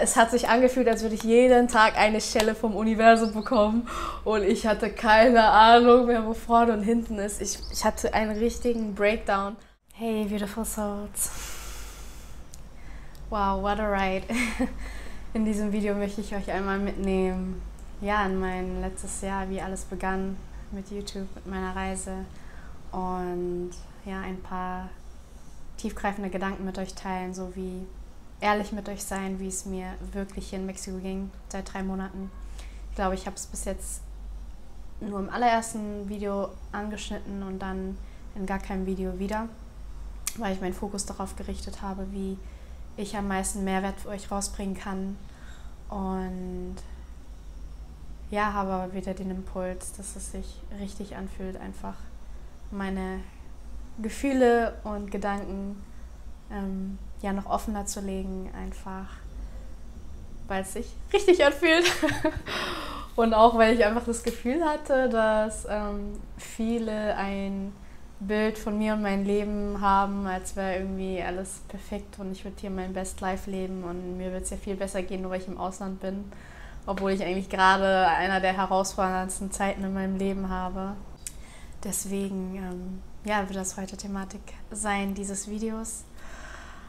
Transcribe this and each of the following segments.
es hat sich angefühlt, als würde ich jeden Tag eine Schelle vom Universum bekommen und ich hatte keine Ahnung mehr, wo vorne und hinten ist. Ich hatte einen richtigen Breakdown. Hey, beautiful souls. Wow, what a ride. In diesem Video möchte ich euch einmal mitnehmen, ja, in mein letztes Jahr, wie alles begann mit YouTube, mit meiner Reise und ja, ein paar tiefgreifende Gedanken mit euch teilen, sowie ehrlich mit euch sein, wie es mir wirklich hier in Mexiko ging, seit 3 Monaten. Ich glaube, ich habe es bis jetzt nur im allerersten Video angeschnitten und dann in gar keinem Video wieder, weil ich meinen Fokus darauf gerichtet habe, wie ich am meisten Mehrwert für euch rausbringen kann. Und ja, habe aber wieder den Impuls, dass es sich richtig anfühlt, einfach meine Gefühle und Gedanken ja noch offener zu legen, einfach weil es sich richtig anfühlt. Und auch weil ich einfach das Gefühl hatte, dass viele ein Bild von mir und meinem Leben haben, als wäre irgendwie alles perfekt und ich würde hier mein Best Life leben und mir wird es ja viel besser gehen, nur weil ich im Ausland bin, obwohl ich eigentlich gerade einer der herausforderndsten Zeiten in meinem Leben habe. Deswegen ja, wird das heute Thematik sein, dieses Videos.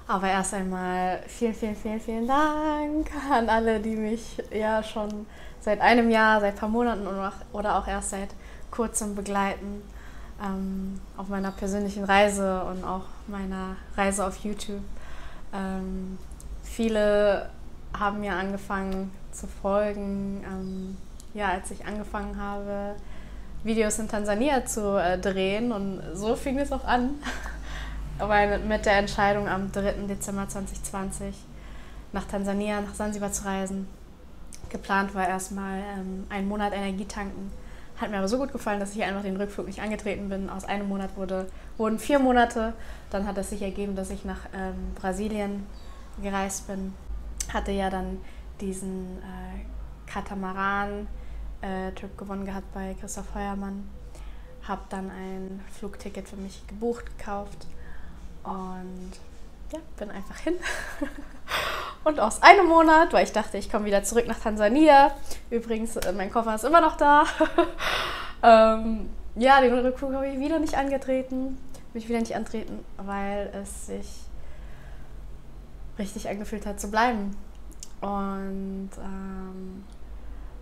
Aber erst einmal vielen Dank an alle, die mich ja schon seit einem Jahr, seit ein paar Monaten oder auch erst seit kurzem begleiten auf meiner persönlichen Reise und auch meiner Reise auf YouTube. Viele haben mir angefangen zu folgen, ja, als ich angefangen habe, Videos in Tansania zu drehen, und so fing es auch an. Weil mit der Entscheidung am 3. Dezember 2020 nach Tansania, nach Sansibar zu reisen. Geplant war erstmal einen Monat Energie tanken. Hat mir aber so gut gefallen, dass ich einfach den Rückflug nicht angetreten bin. Aus einem Monat wurden 4 Monate. Dann hat es sich ergeben, dass ich nach Brasilien gereist bin. Hatte ja dann diesen Katamaran-Trip gewonnen gehabt bei Christoph Heuermann. Habe dann ein Flugticket für mich gekauft. Und ja, bin einfach hin. Und aus einem Monat, weil ich dachte, ich komme wieder zurück nach Tansania. Übrigens, mein Koffer ist immer noch da. Ja, den Rückflug habe ich wieder nicht angetreten. Will ich wieder nicht antreten, weil es sich richtig angefühlt hat zu bleiben. Und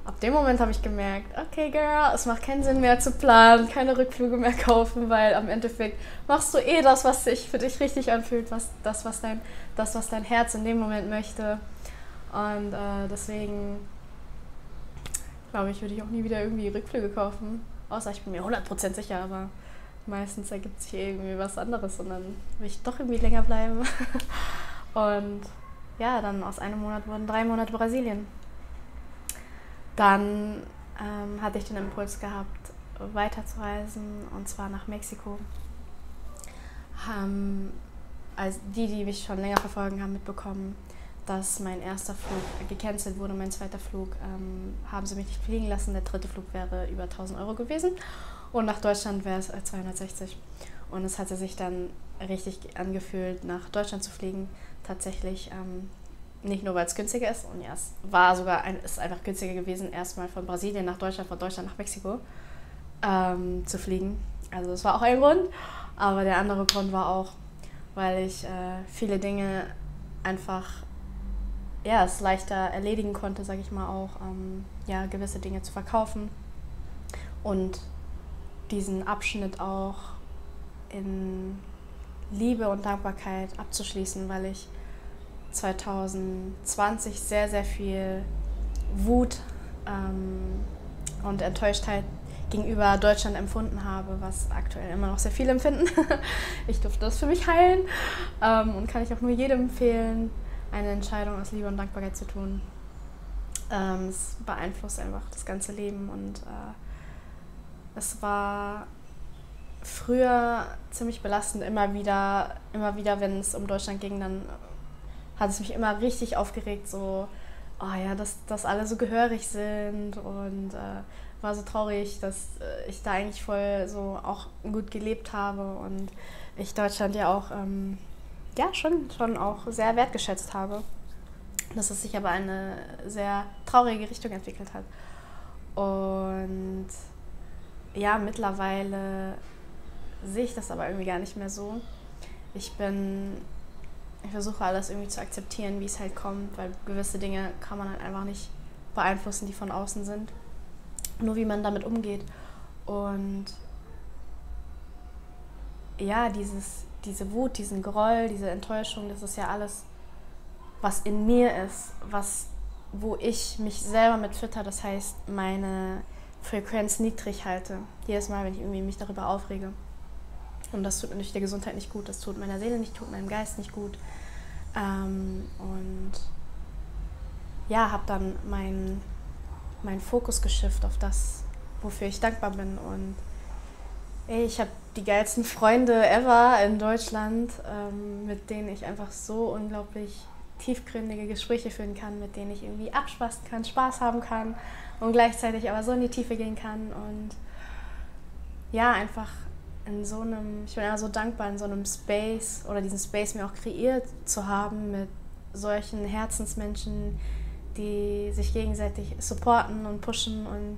ab dem Moment habe ich gemerkt, okay Girl, es macht keinen Sinn mehr zu planen, keine Rückflüge mehr kaufen, weil am Endeffekt machst du das, was sich für dich richtig anfühlt, was dein Herz in dem Moment möchte. Und deswegen glaube ich, würde ich auch nie wieder irgendwie Rückflüge kaufen. Außer ich bin mir 100% sicher, aber meistens ergibt sich irgendwie was anderes und dann will ich doch irgendwie länger bleiben. Und ja, dann aus einem Monat wurden 3 Monate Brasilien. Dann hatte ich den Impuls gehabt, weiterzureisen, und zwar nach Mexiko. Also die mich schon länger verfolgen, haben mitbekommen, dass mein erster Flug gecancelt wurde. Mein zweiter Flug haben sie mich nicht fliegen lassen. Der 3. Flug wäre über 1.000 Euro gewesen und nach Deutschland wäre es 260. Und es hatte sich dann richtig angefühlt, nach Deutschland zu fliegen. Tatsächlich nicht nur, weil es günstiger ist, und ja, es war sogar ist einfach günstiger gewesen, erstmal von Brasilien nach Deutschland, von Deutschland nach Mexiko zu fliegen. Also das war auch ein Grund, aber der andere Grund war auch, weil ich viele Dinge einfach, ja, es leichter erledigen konnte, sage ich mal auch, ja, gewisse Dinge zu verkaufen und diesen Abschnitt auch in Liebe und Dankbarkeit abzuschließen, weil ich 2020 sehr viel Wut und Enttäuschtheit gegenüber Deutschland empfunden habe, was aktuell immer noch sehr viele empfinden. Ich durfte das für mich heilen und kann ich auch nur jedem empfehlen, eine Entscheidung aus Liebe und Dankbarkeit zu tun. Es beeinflusst einfach das ganze Leben, und es war früher ziemlich belastend, immer wieder, wenn es um Deutschland ging, dann hat es mich immer richtig aufgeregt, so, oh ja, dass alle so gehörig sind, und war so traurig, dass ich da eigentlich voll so auch gut gelebt habe und ich Deutschland ja auch ja, schon auch sehr wertgeschätzt habe. dass es sich aber in eine sehr traurige Richtung entwickelt hat. Und ja, mittlerweile sehe ich das aber irgendwie gar nicht mehr so. Ich versuche alles irgendwie zu akzeptieren, wie es halt kommt, weil gewisse Dinge kann man halt einfach nicht beeinflussen, die von außen sind. Nur wie man damit umgeht. Und ja, diese Wut, diesen Groll, diese Enttäuschung, das ist ja alles, was in mir ist, wo ich mich selber mit fütter, das heißt, meine Frequenz niedrig halte. Jedes Mal, wenn ich irgendwie mich darüber aufrege. Und das tut natürlich der Gesundheit nicht gut, das tut meiner Seele nicht, tut meinem Geist nicht gut. Und ja, habe dann meinen Fokus geschifft auf das, wofür ich dankbar bin. Und ich habe die geilsten Freunde ever in Deutschland, mit denen ich einfach so unglaublich tiefgründige Gespräche führen kann, mit denen ich irgendwie abspaßen kann, Spaß haben kann und gleichzeitig aber so in die Tiefe gehen kann. Und ja, einfach ich bin immer so dankbar, in so einem Space oder diesen Space mir auch kreiert zu haben mit solchen Herzensmenschen, die sich gegenseitig supporten und pushen und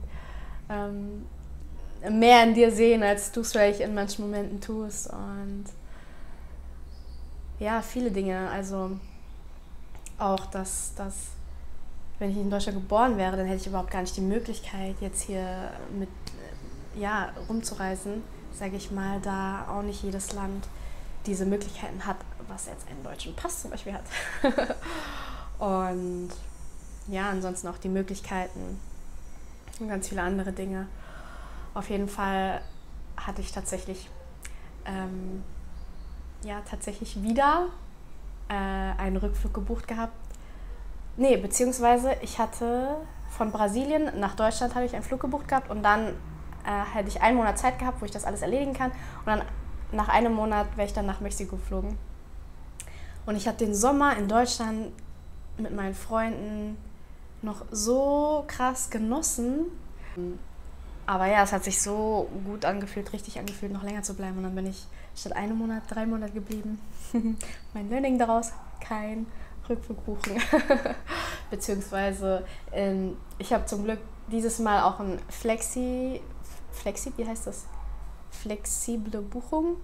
mehr in dir sehen, als du es vielleicht in manchen Momenten tust. Und ja, viele Dinge. Also auch, dass wenn ich in Deutschland geboren wäre, dann hätte ich überhaupt gar nicht die Möglichkeit, jetzt hier rumzureisen, sage ich mal, da auch nicht jedes Land diese Möglichkeiten hat, was jetzt einen deutschen Pass zum Beispiel hat. Und ja, ansonsten auch die Möglichkeiten und ganz viele andere Dinge. Auf jeden Fall hatte ich tatsächlich wieder einen Rückflug gebucht gehabt. Beziehungsweise ich hatte von Brasilien nach Deutschland habe ich einen Flug gebucht gehabt und dann hätte ich 1 Monat Zeit gehabt, wo ich das alles erledigen kann. Und dann nach 1 Monat wäre ich dann nach Mexiko geflogen. Und ich habe den Sommer in Deutschland mit meinen Freunden noch so krass genossen. Aber ja, es hat sich so gut angefühlt, richtig angefühlt, noch länger zu bleiben. Und dann bin ich statt 1 Monat 3 Monate geblieben. Mein Learning daraus, kein Rückflug buchen. Beziehungsweise ich habe zum Glück dieses Mal auch ein wie heißt das? Flexible Buchung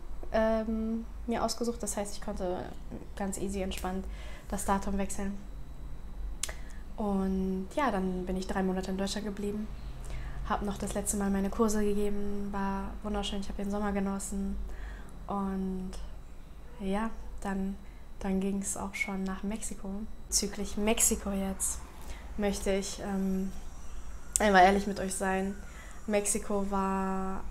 mir ausgesucht. Das heißt, ich konnte ganz easy, entspannt das Datum wechseln. Und ja, dann bin ich 3 Monate in Deutschland geblieben. Habe noch das letzte Mal meine Kurse gegeben, war wunderschön, ich habe den Sommer genossen. Und ja, dann ging es auch schon nach Mexiko. Bezüglich Mexiko jetzt möchte ich einmal ehrlich mit euch sein. Mexiko war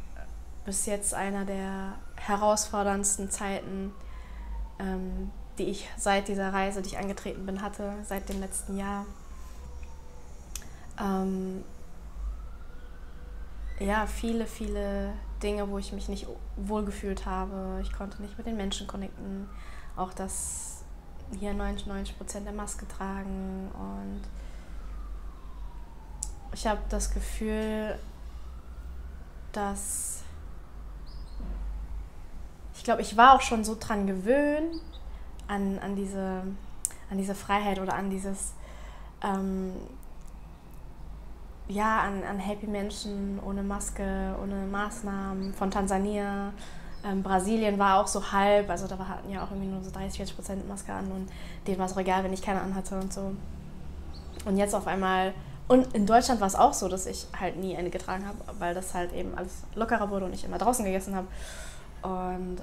bis jetzt einer der herausforderndsten Zeiten, die ich seit dieser Reise, die ich angetreten bin, hatte, seit dem letzten Jahr. Viele Dinge, wo ich mich nicht wohlgefühlt habe. Ich konnte nicht mit den Menschen connecten. Auch dass hier 99% der Maske tragen. Und ich habe das Gefühl, dass ich war auch schon so dran gewöhnt an diese Freiheit oder an dieses an happy Menschen ohne Maske, ohne Maßnahmen von Tansania. Brasilien war auch so halb, also da hatten ja auch irgendwie nur so 30-40% Maske an und denen war es auch egal, wenn ich keine anhatte und so. Und jetzt auf einmal, und in Deutschland war es auch so, dass ich halt nie eine getragen habe, weil das halt eben alles lockerer wurde und ich immer draußen gegessen habe. Und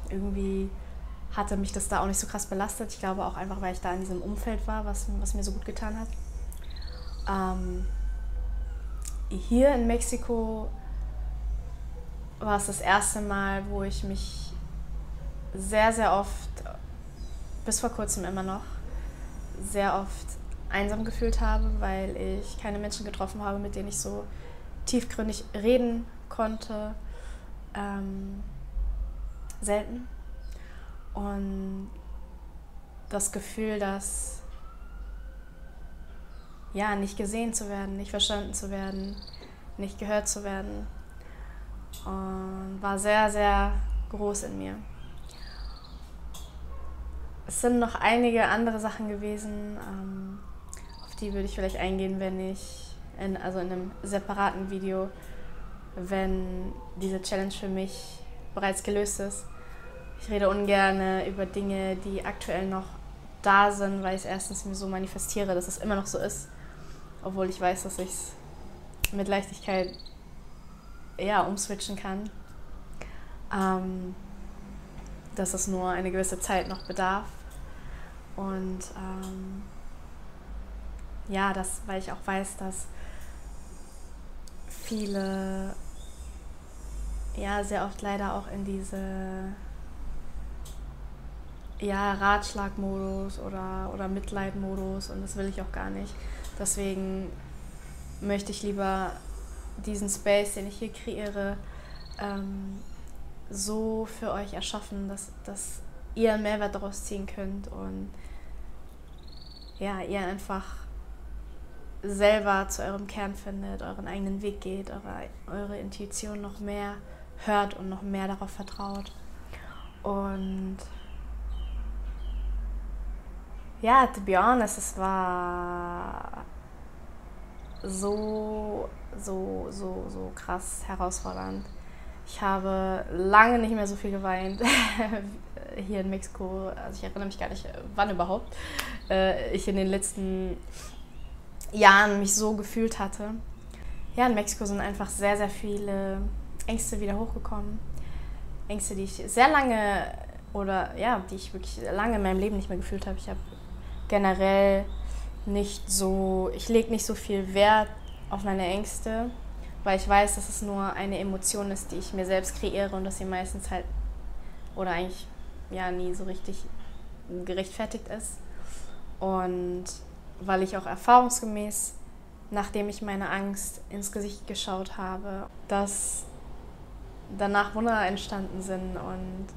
irgendwie hatte mich das da auch nicht so krass belastet. Ich glaube auch einfach, weil ich da in diesem Umfeld war, was mir so gut getan hat. Hier in Mexiko war es das erste Mal, wo ich mich sehr, sehr oft, bis vor kurzem immer noch, sehr oft einsam gefühlt habe, weil ich keine Menschen getroffen habe, mit denen ich so tiefgründig reden konnte. Selten. Und das Gefühl, dass nicht gesehen zu werden, nicht verstanden zu werden, nicht gehört zu werden, und war sehr, sehr groß in mir. es sind noch einige andere Sachen gewesen, auf die würde ich vielleicht eingehen, wenn ich in einem separaten Video, wenn diese Challenge für mich bereits gelöst ist. Ich rede ungern über Dinge, die aktuell noch da sind, weil ich es erstens mir so manifestiere, dass es immer noch so ist, obwohl ich weiß, dass ich es mit Leichtigkeit umswitchen kann. Dass es nur eine gewisse Zeit noch bedarf. Und weil ich auch weiß, dass viele sehr oft leider auch in diese Ratschlagmodus oder Mitleidmodus, und das will ich auch gar nicht. Deswegen möchte ich lieber diesen Space, den ich hier kreiere, so für euch erschaffen, dass ihr einen Mehrwert daraus ziehen könnt und ihr einfach selber zu eurem Kern findet, euren eigenen Weg geht, eure Intuition noch mehr hört und noch mehr darauf vertraut. Und to be honest, es war so krass herausfordernd. Ich habe lange nicht mehr so viel geweint hier in Mexiko. Also ich erinnere mich gar nicht, wann überhaupt ich in den letzten Jahren mich so gefühlt hatte. Ja, in Mexiko sind einfach sehr, sehr viele Ängste wieder hochgekommen. Ängste, die ich sehr lange die ich wirklich lange in meinem Leben nicht mehr gefühlt habe. Ich habe generell ich lege nicht so viel Wert auf meine Ängste, weil ich weiß, dass es nur eine Emotion ist, die ich mir selbst kreiere und dass sie meistens nie so richtig gerechtfertigt ist. Und weil ich auch erfahrungsgemäß, nachdem ich meine Angst ins Gesicht geschaut habe, dass danach Wunder entstanden sind und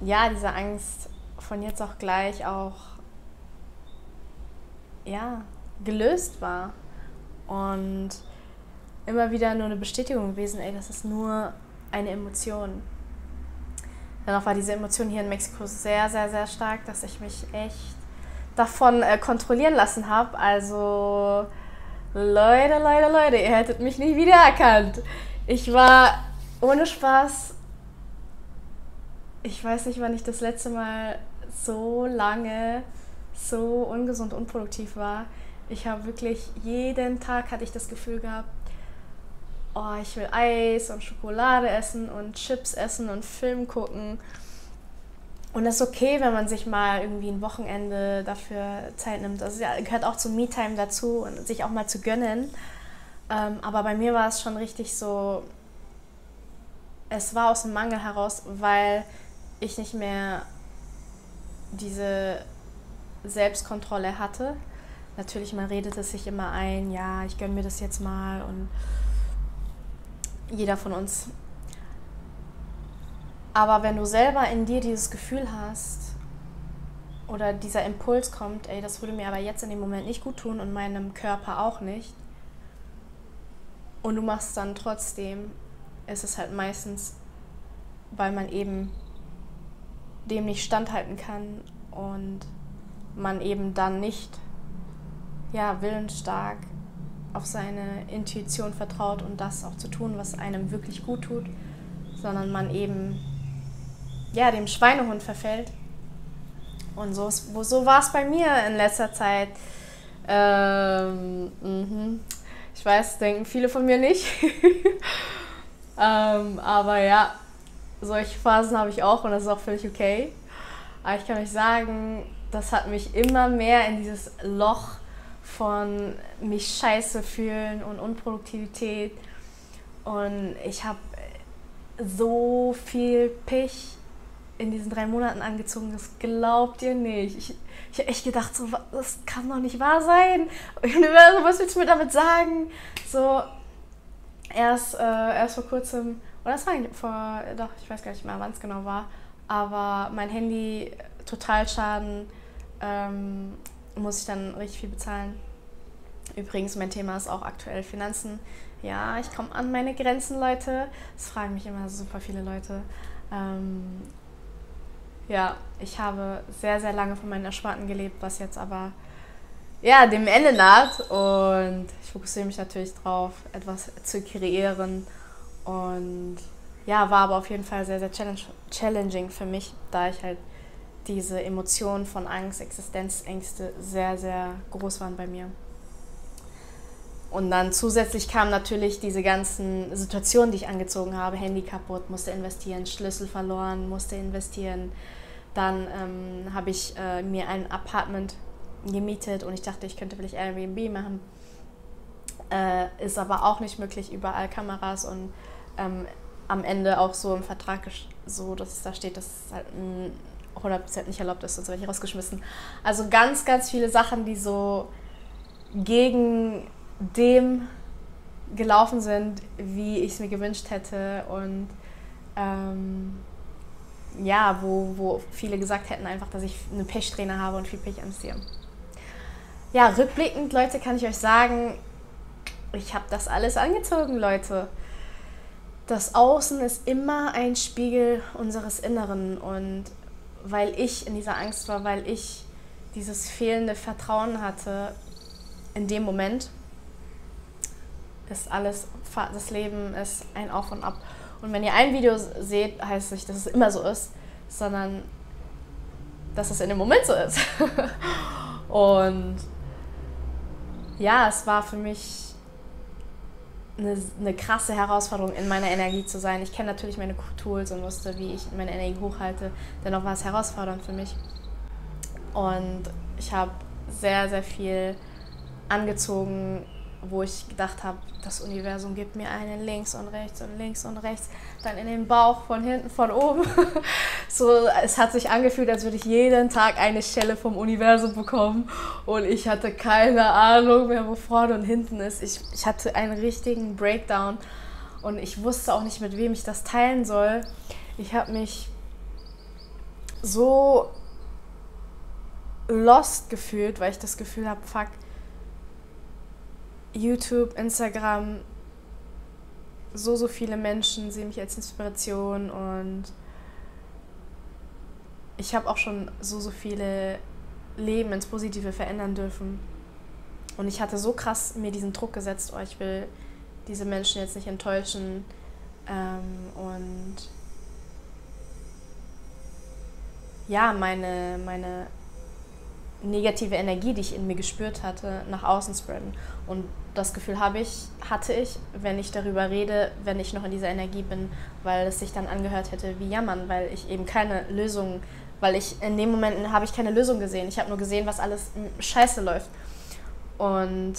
diese Angst von jetzt auch gleich auch gelöst war und immer wieder nur eine Bestätigung gewesen, das ist nur eine Emotion. Dennoch war diese Emotion hier in Mexiko sehr, sehr, sehr stark, dass ich mich echt davon kontrollieren lassen habe. Also Leute, ihr hättet mich nicht wiedererkannt. Ich war ohne Spaß, ich weiß nicht, wann ich das letzte Mal so lange so ungesund, unproduktiv war. Ich habe wirklich, jeden Tag hatte ich das Gefühl gehabt, ich will Eis und Schokolade essen und Chips essen und Film gucken. Und das ist okay, wenn man sich mal irgendwie ein Wochenende dafür Zeit nimmt. Also gehört auch zum Me-Time dazu und sich auch mal zu gönnen. Aber bei mir war es schon richtig so, es war aus dem Mangel heraus, weil ich nicht mehr diese Selbstkontrolle hatte. Natürlich, man redet es sich immer ein, ich gönne mir das jetzt mal, und jeder von uns. Aber wenn du selber in dir dieses Gefühl hast oder dieser Impuls kommt, das würde mir aber jetzt in dem Moment nicht gut tun und meinem Körper auch nicht, und du machst es dann trotzdem, ist es halt meistens, weil man eben dem nicht standhalten kann und man eben dann nicht willensstark auf seine Intuition vertraut und das auch zu tun, was einem wirklich gut tut, sondern man eben dem Schweinehund verfällt. Und so war es bei mir in letzter Zeit. Ich weiß, denken viele von mir nicht. Aber solche Phasen habe ich auch, und das ist auch völlig okay. Aber ich kann euch sagen, das hat mich immer mehr in dieses Loch von mich scheiße fühlen und Unproduktivität. Und ich habe so viel Pech in diesen 3 Monaten angezogen, das glaubt ihr nicht. Ich habe echt gedacht, so, das kann doch nicht wahr sein. Universum, was willst du mir damit sagen? So, erst vor kurzem, oder das war ich weiß gar nicht mehr, wann es genau war, aber mein Handy, Totalschaden, muss ich dann richtig viel bezahlen. Übrigens, mein Thema ist auch aktuell Finanzen. Ja, ich komme an meine Grenzen, Leute. Das fragen mich immer super viele Leute. ja, ich habe sehr, sehr lange von meinen Ersparten gelebt, was jetzt aber ja, dem Ende naht. Und ich fokussiere mich natürlich drauf, etwas zu kreieren. Und ja, war aber auf jeden Fall sehr, sehr challenging für mich, da ich halt diese Emotionen von Angst, Existenzängste sehr, sehr groß waren bei mir. Und dann zusätzlich kamen natürlich diese ganzen Situationen, die ich angezogen habe. Handy kaputt, musste investieren, Schlüssel verloren, musste investieren. Dann habe ich mir ein Apartment gemietet und ich dachte, ich könnte vielleicht Airbnb machen. Ist aber auch nicht möglich, überall Kameras und am Ende auch so im Vertrag so, dass es da steht, dass es halt 100% nicht erlaubt ist und so werde ich rausgeschmissen. Also ganz, ganz viele Sachen, die so gegen dem gelaufen sind, wie ich es mir gewünscht hätte und ja, wo viele gesagt hätten einfach, dass ich eine Pechsträhne habe und viel Pech anziehe. Ja, rückblickend, Leute, kann ich euch sagen, ich habe das alles angezogen, Leute. Das Außen ist immer ein Spiegel unseres Inneren und weil ich in dieser Angst war, weil ich dieses fehlende Vertrauen hatte, in dem Moment ist alles, das Leben ist ein Auf und Ab. Und wenn ihr ein Video seht, heißt es nicht, dass es immer so ist, sondern dass es in dem Moment so ist. Und ja, es war für mich eine krasse Herausforderung, in meiner Energie zu sein. Ich kenne natürlich meine Tools und wusste, wie ich meine Energie hochhalte. Dennoch war es herausfordernd für mich. Und ich habe sehr, sehr viel angezogen, wo ich gedacht habe, das Universum gibt mir einen links und rechts und links und rechts, dann in den Bauch, von hinten, von oben. So, es hat sich angefühlt, als würde ich jeden Tag eine Stelle vom Universum bekommen und ich hatte keine Ahnung mehr, wo vorne und hinten ist. Ich hatte einen richtigen Breakdown und ich wusste auch nicht, mit wem ich das teilen soll. Ich habe mich so lost gefühlt, weil ich das Gefühl habe, fuck, YouTube, Instagram, so viele Menschen sehen mich als Inspiration und ich habe auch schon so viele Leben ins Positive verändern dürfen. Und ich hatte so krass mir diesen Druck gesetzt, oh, ich will diese Menschen jetzt nicht enttäuschen und ja, meine negative Energie, die ich in mir gespürt hatte, nach außen spreaden. Und das Gefühl hatte ich, wenn ich darüber rede, wenn ich noch in dieser Energie bin, weil es sich dann angehört hätte wie Jammern, weil ich eben keine Lösung, weil ich in dem Moment habe ich keine Lösung gesehen. Ich habe nur gesehen, was alles scheiße läuft. Und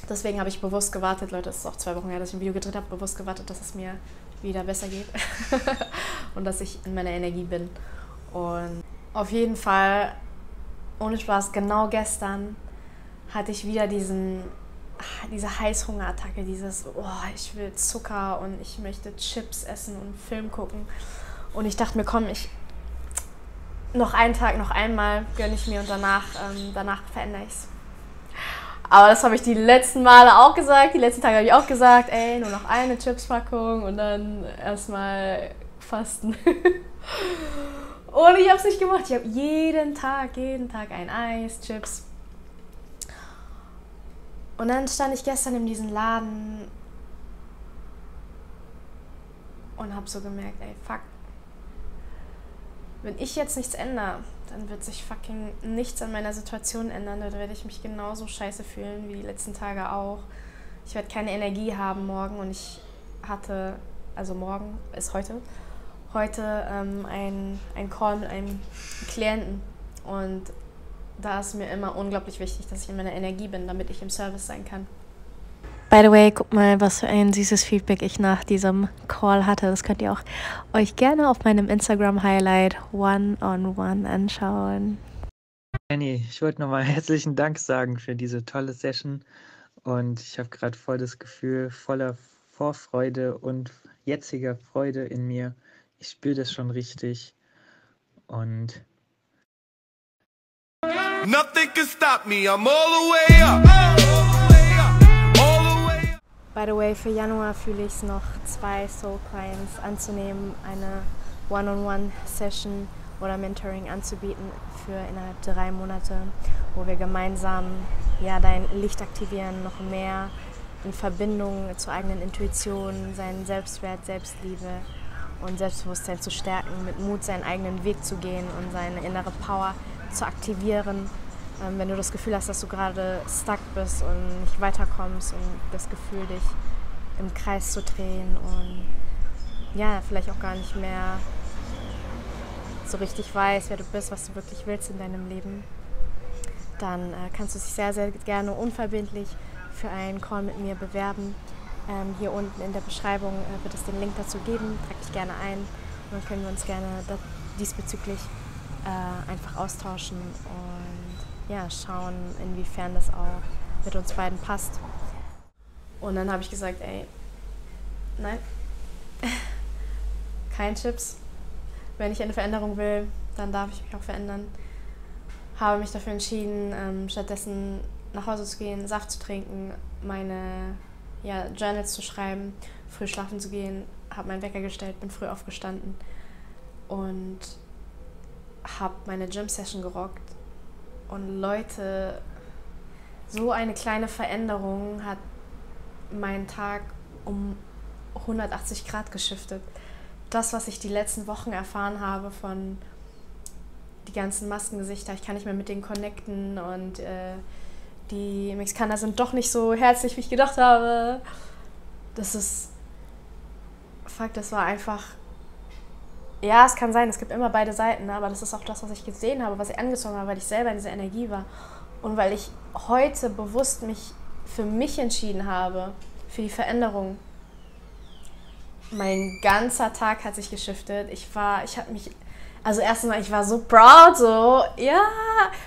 deswegen habe ich bewusst gewartet, Leute, es ist auch 2 Wochen her, dass ich ein Video gedreht habe, bewusst gewartet, dass es mir wieder besser geht und dass ich in meiner Energie bin. Und auf jeden Fall, ohne Spaß, genau gestern hatte ich wieder diese Heißhungerattacke, dieses, oh, ich will Zucker und ich möchte Chips essen und Film gucken. Und ich dachte mir, komm, noch einen Tag, noch einmal gönne ich mir und danach verändere ich es. Aber das habe ich die letzten Male auch gesagt, die letzten Tage habe ich auch gesagt, ey, nur noch eine Chipspackung und dann erstmal fasten. Und ich habe es nicht gemacht. Ich habe jeden Tag ein Eis, Chips. Und dann stand ich gestern in diesem Laden und habe so gemerkt, ey, fuck. Wenn ich jetzt nichts ändere, dann wird sich fucking nichts an meiner Situation ändern. Dann werde ich mich genauso scheiße fühlen wie die letzten Tage auch. Ich werde keine Energie haben morgen und ich hatte, also morgen ist heute ein Call mit einem Klienten und da ist mir immer unglaublich wichtig, dass ich in meiner Energie bin, damit ich im Service sein kann. By the way, guck mal, was für ein süßes Feedback ich nach diesem Call hatte. Das könnt ihr auch euch gerne auf meinem Instagram-Highlight One-on-One anschauen. Annie, ich wollte nochmal herzlichen Dank sagen für diese tolle Session und ich habe gerade voll das Gefühl voller Vorfreude und jetziger Freude in mir. Ich spüre das schon richtig und nothing can stop me, I'm all the way up. All the way up. By the way, für Januar fühle ich es noch, 2 Soul Clients anzunehmen, eine One-on-One-Session oder Mentoring anzubieten für innerhalb 3 Monate, wo wir gemeinsam dein Licht aktivieren, noch mehr in Verbindung zur eigenen Intuition, seinen Selbstwert, Selbstliebe und Selbstbewusstsein zu stärken, mit Mut seinen eigenen Weg zu gehen und seine innere Power zu aktivieren. Wenn du das Gefühl hast, dass du gerade stuck bist und nicht weiterkommst und das Gefühl, dich im Kreis zu drehen und vielleicht auch gar nicht mehr so richtig weißt, wer du bist, was du wirklich willst in deinem Leben, dann kannst du dich sehr, sehr gerne unverbindlich für einen Call mit mir bewerben. Hier unten in der Beschreibung wird es den Link dazu geben. Trag dich gerne ein und dann können wir uns gerne diesbezüglich einfach austauschen und schauen, inwiefern das auch mit uns beiden passt. Und dann habe ich gesagt, nein, kein Chips. Wenn ich eine Veränderung will, dann darf ich mich auch verändern. Habe mich dafür entschieden, stattdessen nach Hause zu gehen, Saft zu trinken, meine Journals zu schreiben, früh schlafen zu gehen, habe meinen Wecker gestellt, bin früh aufgestanden und habe meine Gym-Session gerockt. Und Leute, so eine kleine Veränderung hat meinen Tag um 180 Grad geschiftet. Das, was ich die letzten Wochen erfahren habe von die ganzen Maskengesichter, ich kann nicht mehr mit denen connecten und die Mexikaner sind doch nicht so herzlich, wie ich gedacht habe. Das war einfach, es kann sein, es gibt immer beide Seiten, aber das ist auch das, was ich gesehen habe, was ich angezogen habe, weil ich selber in dieser Energie war und weil ich heute bewusst mich für mich entschieden habe, für die Veränderung. Mein ganzer Tag hat sich geschiftet. Ich war so proud, so,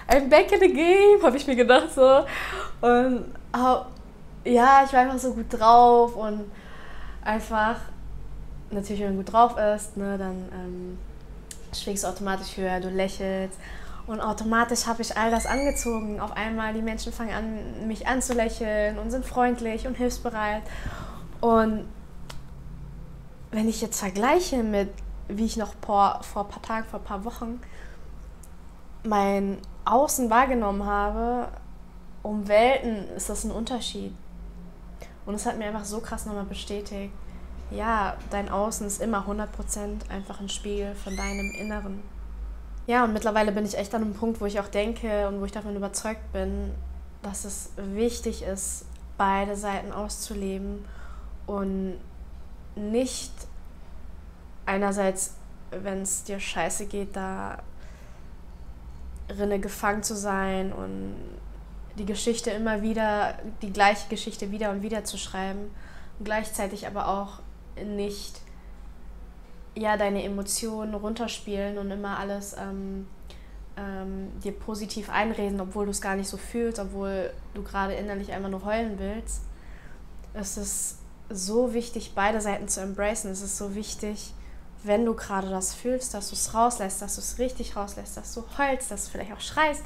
I'm back in the game, habe ich mir gedacht, so. Und ich war einfach so gut drauf und einfach, natürlich, wenn man gut drauf ist, ne, dann schwingst du automatisch höher, du lächelst und automatisch habe ich all das angezogen. Auf einmal, die Menschen fangen an, mich anzulächeln und sind freundlich und hilfsbereit. Und wenn ich jetzt vergleiche mit, wie ich noch vor ein paar Tagen, vor ein paar Wochen mein Außen wahrgenommen habe, um Welten ist das ein Unterschied. Und es hat mir einfach so krass nochmal bestätigt, dein Außen ist immer 100% einfach ein Spiegel von deinem Inneren. Ja, und mittlerweile bin ich echt an einem Punkt, wo ich auch denke und wo ich davon überzeugt bin, dass es wichtig ist, beide Seiten auszuleben und nicht einerseits, wenn es dir scheiße geht, da rinne gefangen zu sein und die Geschichte immer wieder, die gleiche Geschichte wieder und wieder zu schreiben und gleichzeitig aber auch nicht deine Emotionen runterspielen und immer alles dir positiv einreden, obwohl du es gar nicht so fühlst, obwohl du gerade innerlich einfach nur heulen willst. Es ist so wichtig, beide Seiten zu embracen. Es ist so wichtig, wenn du gerade das fühlst, dass du es rauslässt, dass du es richtig rauslässt, dass du heulst, dass du vielleicht auch schreist.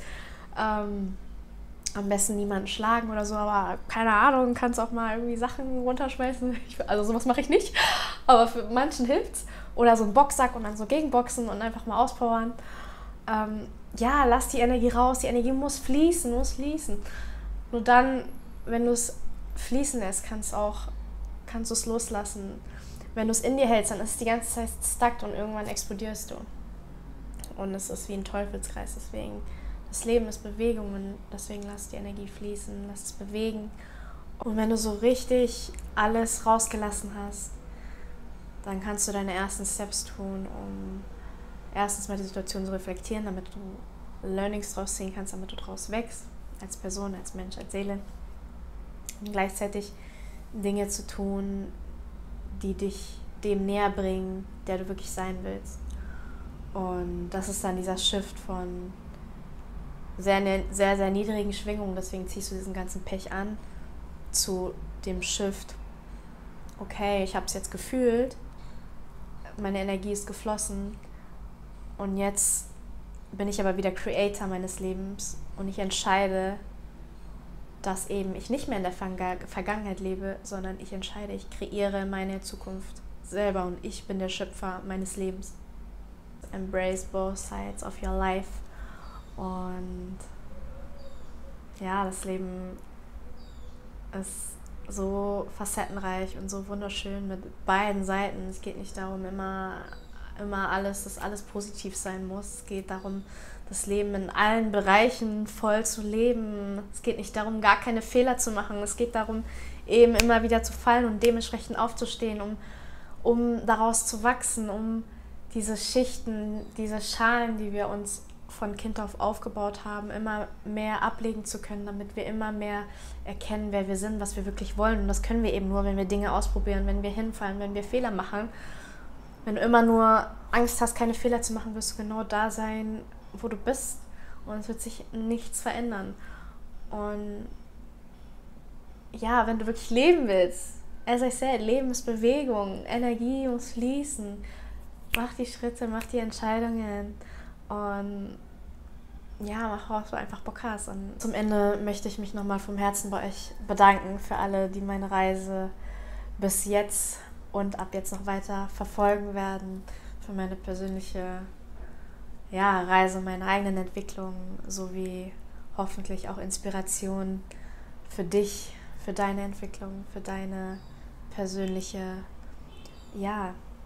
Am besten niemanden schlagen oder so, aber keine Ahnung, kannst auch mal irgendwie Sachen runterschmeißen. Also sowas mache ich nicht, aber für manchen hilft's. Oder so ein Boxsack und dann so gegenboxen und einfach mal auspowern. Lass die Energie raus, die Energie muss fließen. Nur dann, wenn du es fließen lässt, kannst du es loslassen. Wenn du es in dir hältst, dann ist es die ganze Zeit stuck und irgendwann explodierst du. Und es ist wie ein Teufelskreis, deswegen, das Leben ist Bewegung und deswegen lass die Energie fließen, lass es bewegen. Und wenn du so richtig alles rausgelassen hast, dann kannst du deine ersten Steps tun, um erstens mal die Situation zu reflektieren, damit du Learnings draus ziehen kannst, damit du draus wächst, als Person, als Mensch, als Seele. Und gleichzeitig Dinge zu tun, die dich dem näher bringen, der du wirklich sein willst. Und das ist dann dieser Shift von sehr, sehr, sehr niedrigen Schwingungen, deswegen ziehst du diesen ganzen Pech an, zu dem Shift, okay, ich habe es jetzt gefühlt, meine Energie ist geflossen und jetzt bin ich aber wieder Creator meines Lebens und ich entscheide, dass eben ich nicht mehr in der Vergangenheit lebe, sondern ich entscheide, ich kreiere meine Zukunft selber und ich bin der Schöpfer meines Lebens. embrace both sides of your life. Und ja, das Leben ist so facettenreich und so wunderschön mit beiden Seiten. Es geht nicht darum, immer dass alles positiv sein muss. Es geht darum, das Leben in allen Bereichen voll zu leben. Es geht nicht darum, gar keine Fehler zu machen. Es geht darum, eben immer wieder zu fallen und dementsprechend aufzustehen, um daraus zu wachsen, um diese Schichten, diese Schalen, die wir uns von Kind auf aufgebaut haben, immer mehr ablegen zu können, damit wir immer mehr erkennen, wer wir sind, was wir wirklich wollen. Und das können wir eben nur, wenn wir Dinge ausprobieren, wenn wir hinfallen, wenn wir Fehler machen. Wenn du immer nur Angst hast, keine Fehler zu machen, wirst du genau da sein, wo du bist. Und es wird sich nichts verändern. Und ja, wenn du wirklich leben willst, as I said, Leben ist Bewegung, Energie muss fließen. Mach die Schritte, mach die Entscheidungen und ja, mach, worauf du einfach Bock hast. Und zum Ende möchte ich mich nochmal vom Herzen bei euch bedanken für alle, die meine Reise bis jetzt und ab jetzt noch weiter verfolgen werden, für meine persönliche Reise, meine eigenen Entwicklung, sowie hoffentlich auch Inspiration für dich, für deine Entwicklung, für deine persönliche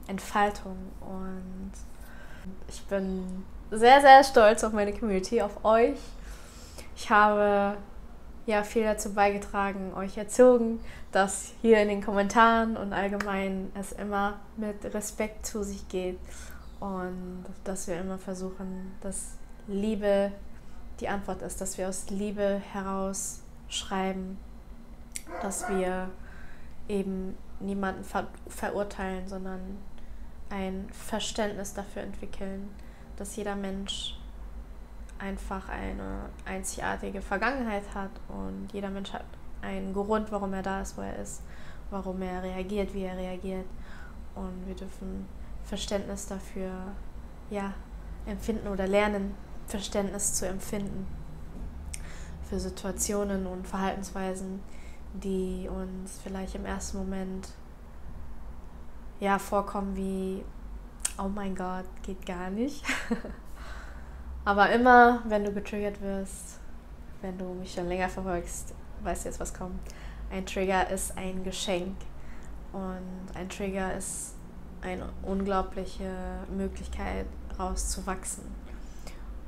Entfaltung. Und ich bin sehr, sehr stolz auf meine Community, auf euch. Ich habe viel dazu beigetragen, euch erzogen, dass hier in den Kommentaren und allgemein es immer mit Respekt zu sich geht und dass wir immer versuchen, dass Liebe die Antwort ist, dass wir aus Liebe heraus schreiben, dass wir eben niemanden verurteilen, sondern ein Verständnis dafür entwickeln, dass jeder Mensch einfach eine einzigartige Vergangenheit hat und jeder Mensch hat einen Grund, warum er da ist, wo er ist, warum er reagiert, wie er reagiert, und wir dürfen Verständnis dafür empfinden oder lernen, Verständnis zu empfinden für Situationen und Verhaltensweisen, die uns vielleicht im ersten Moment vorkommen wie, oh mein Gott, geht gar nicht. Aber immer, wenn du getriggert wirst, wenn du mich schon länger verfolgst, weißt du jetzt, was kommt. Ein Trigger ist ein Geschenk und ein Trigger ist eine unglaubliche Möglichkeit, rauszuwachsen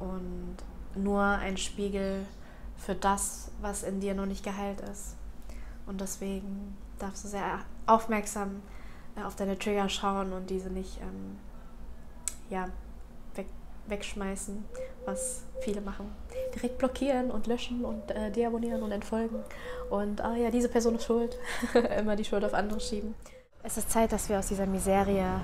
und nur ein Spiegel für das, was in dir noch nicht geheilt ist. Und deswegen darfst du sehr aufmerksam auf deine Trigger schauen und diese nicht wegschmeißen, was viele machen. Direkt blockieren und löschen und deabonnieren und entfolgen. Und diese Person ist schuld. Immer die Schuld auf andere schieben. Es ist Zeit, dass wir aus dieser Miserie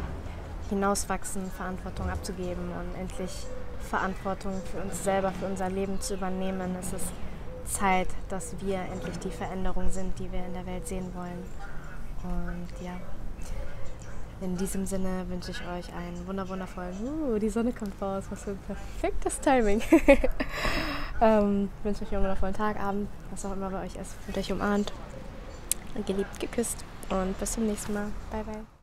hinauswachsen, Verantwortung abzugeben und endlich Verantwortung für uns selber, für unser Leben zu übernehmen. Es ist Zeit, dass wir endlich die Veränderung sind, die wir in der Welt sehen wollen. Und in diesem Sinne wünsche ich euch einen wundervollen, die Sonne kommt raus, was für ein perfektes Timing. Wünsche euch einen wundervollen Tag, Abend, was auch immer bei euch ist. Fühlt euch umarmt, geliebt, geküsst und bis zum nächsten Mal. Bye, bye.